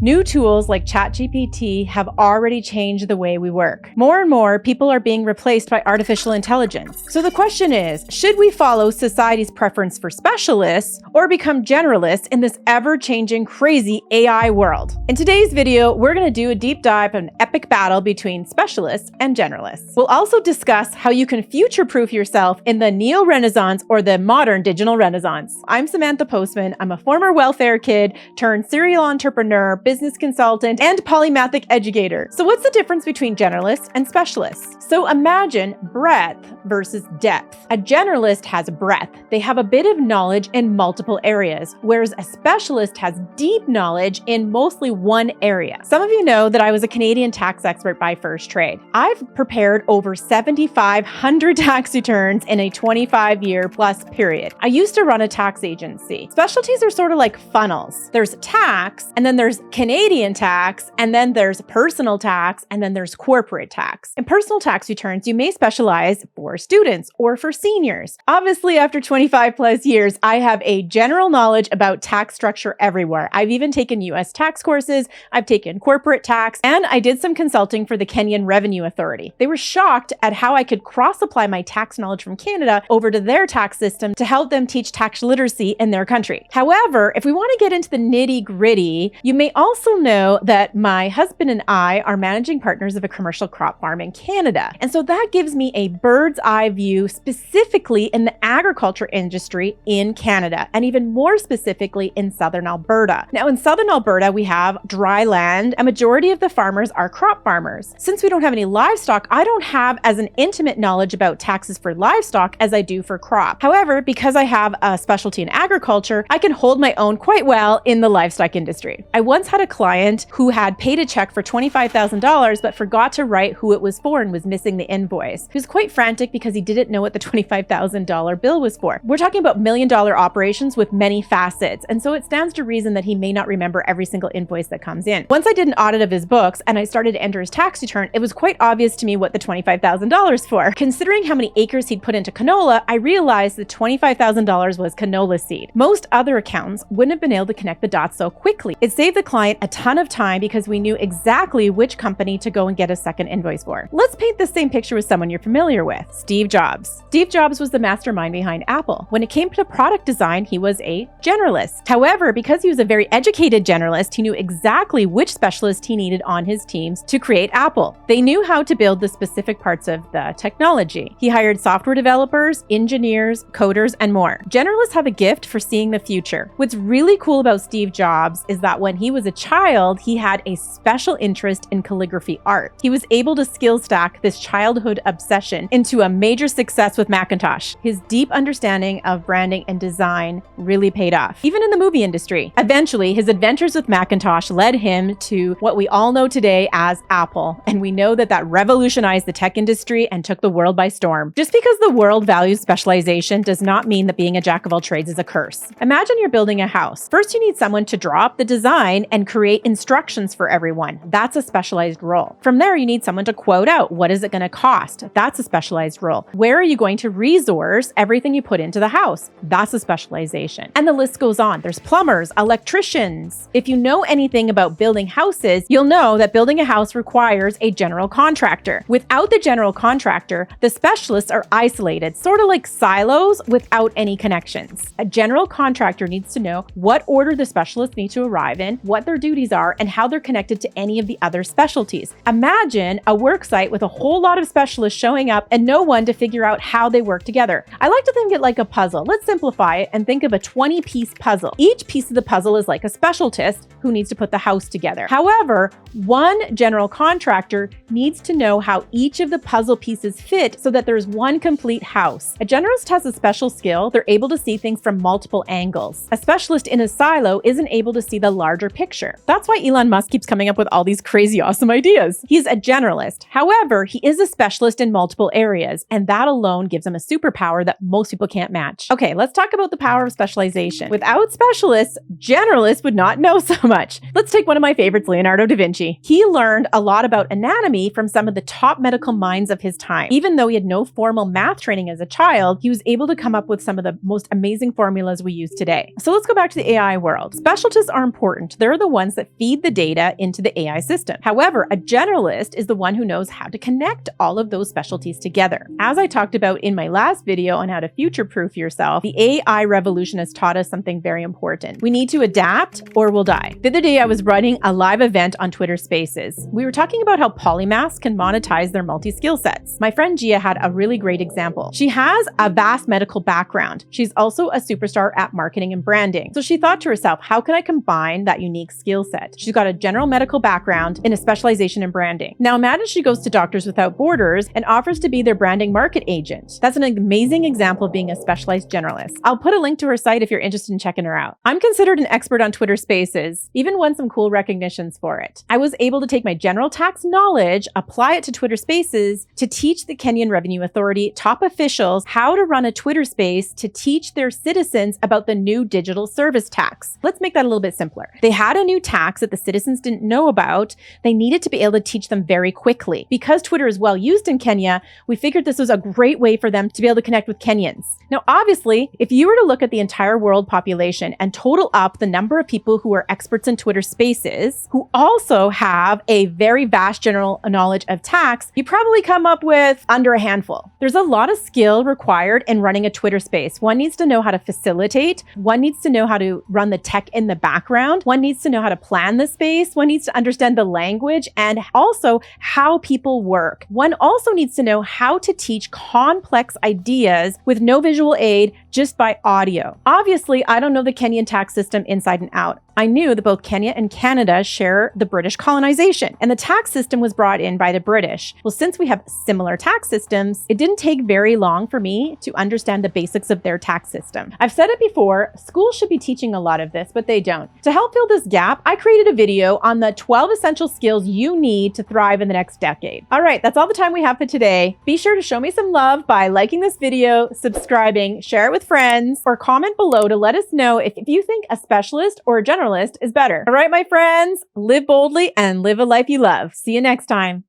New tools like ChatGPT have already changed the way we work. More and more people are being replaced by artificial intelligence. So the question is, should we follow society's preference for specialists or become generalists in this ever-changing, crazy AI world? In today's video, we're going to do a deep dive on an epic battle between specialists and generalists. We'll also discuss how you can future-proof yourself in the neo-Renaissance or the modern digital Renaissance. I'm Samantha Postman. I'm a former welfare kid turned serial entrepreneur, business consultant, and polymathic educator. So what's the difference between generalists and specialists? So imagine breadth versus depth. A generalist has breadth. They have a bit of knowledge in multiple areas, whereas a specialist has deep knowledge in mostly one area. Some of you know that I was a Canadian tax expert by first trade. I've prepared over 7,500 tax returns in a 25-year plus period. I used to run a tax agency. Specialties are sort of like funnels. There's tax, and then there's Canadian tax, and then there's personal tax, and then there's corporate tax. In personal tax returns, you may specialize for students or for seniors. Obviously, after 25 plus years, I have a general knowledge about tax structure everywhere. I've even taken US tax courses, I've taken corporate tax, and I did some consulting for the Kenyan Revenue Authority. They were shocked at how I could cross-apply my tax knowledge from Canada over to their tax system to help them teach tax literacy in their country. However, if we want to get into the nitty-gritty, you may also know that my husband and I are managing partners of a commercial crop farm in Canada. And so that gives me a bird's eye view specifically in the agriculture industry in Canada, and even more specifically in southern Alberta. Now in southern Alberta, we have dry land. A majority of the farmers are crop farmers. Since we don't have any livestock, I don't have as an intimate knowledge about taxes for livestock as I do for crop. However, because I have a specialty in agriculture, I can hold my own quite well in the livestock industry. I once had a client who had paid a check for $25,000 but forgot to write who it was for and was missing the invoice. He was quite frantic because he didn't know what the $25,000 bill was for. We're talking about million-dollar operations with many facets, and so it stands to reason that he may not remember every single invoice that comes in. Once I did an audit of his books and I started to enter his tax return, it was quite obvious to me what the $25,000 for. Considering how many acres he'd put into canola, I realized the $25,000 was canola seed. Most other accountants wouldn't have been able to connect the dots so quickly. It saved the client a ton of time because we knew exactly which company to go and get a second invoice for. Let's paint the same picture with someone you're familiar with, Steve Jobs. Steve Jobs was the mastermind behind Apple. When it came to product design, he was a generalist. However, because he was a very educated generalist, he knew exactly which specialist he needed on his teams to create Apple. They knew how to build the specific parts of the technology. He hired software developers, engineers, coders, and more. Generalists have a gift for seeing the future. What's really cool about Steve Jobs is that when he was a child, he had a special interest in calligraphy art. He was able to skill stack this childhood obsession into a major success with Macintosh. His deep understanding of branding and design really paid off, even in the movie industry. Eventually, his adventures with Macintosh led him to what we all know today as Apple, and we know that that revolutionized the tech industry and took the world by storm. Just because the world values specialization does not mean that being a jack of all trades is a curse. Imagine you're building a house. First, you need someone to draw up the design and create instructions for everyone. That's a specialized role. From there, you need someone to quote out, what is it going to cost? That's a specialized role. Where are you going to resource everything you put into the house? That's a specialization. And the list goes on. There's plumbers, electricians. If you know anything about building houses, you'll know that building a house requires a general contractor. Without the general contractor, the specialists are isolated, sort of like silos without any connections. A general contractor needs to know what order the specialists need to arrive in, what their duties are, and how they're connected to any of the other specialties. Imagine a work site with a whole lot of specialists showing up and no one to figure out how they work together. I like to think it like a puzzle. Let's simplify it and think of a 20-piece puzzle. Each piece of the puzzle is like a specialist who needs to put the house together. However, one general contractor needs to know how each of the puzzle pieces fit so that there's one complete house. A generalist has a special skill. They're able to see things from multiple angles. A specialist in a silo isn't able to see the larger picture. That's why Elon Musk keeps coming up with all these crazy awesome ideas. He's a generalist. However, he is a specialist in multiple areas, and that alone gives him a superpower that most people can't match. Okay, let's talk about the power of specialization. Without specialists, generalists would not know so much. Let's take one of my favorites, Leonardo da Vinci. He learned a lot about anatomy from some of the top medical minds of his time. Even though he had no formal math training as a child, he was able to come up with some of the most amazing formulas we use today. So let's go back to the AI world. Specialists are important. They're the the ones that feed the data into the AI system. However, a generalist is the one who knows how to connect all of those specialties together. As I talked about in my last video on how to future-proof yourself, the AI revolution has taught us something very important. We need to adapt or we'll die. The other day, I was running a live event on Twitter Spaces. We were talking about how Polymaths can monetize their multi-skill sets. My friend Gia had a really great example. She has a vast medical background. She's also a superstar at marketing and branding. So she thought to herself, how can I combine that unique skill set? She's got a general medical background and a specialization in branding. Now imagine she goes to Doctors Without Borders and offers to be their branding market agent. That's an amazing example of being a specialized generalist. I'll put a link to her site if you're interested in checking her out. I'm considered an expert on Twitter Spaces, even won some cool recognitions for it. I was able to take my general tax knowledge, apply it to Twitter Spaces to teach the Kenyan Revenue Authority top officials how to run a Twitter space to teach their citizens about the new digital service tax. Let's make that a little bit simpler. They had a new tax that the citizens didn't know about. They needed to be able to teach them very quickly. Because Twitter is well used in Kenya, we figured this was a great way for them to be able to connect with Kenyans. Now, obviously, if you were to look at the entire world population and total up the number of people who are experts in Twitter Spaces, who also have a very vast general knowledge of tax, you probably come up with under a handful. There's a lot of skill required in running a Twitter space. One needs to know how to facilitate. One needs to know how to run the tech in the background. One needs to know how to plan the space. One needs to understand the language and also how people work. One also needs to know how to teach complex ideas with no visual aid, just by audio. Obviously, I don't know the Kenyan tax system inside and out. I knew that both Kenya and Canada share the British colonization, and the tax system was brought in by the British. Well, since we have similar tax systems, it didn't take very long for me to understand the basics of their tax system. I've said it before, schools should be teaching a lot of this, but they don't. To help fill this gap, I created a video on the 12 essential skills you need to thrive in the next decade. All right, that's all the time we have for today. Be sure to show me some love by liking this video, subscribing, share it with friends, or comment below to let us know if you think a specialist or a generalist is better. All right, my friends, live boldly and live a life you love. See you next time.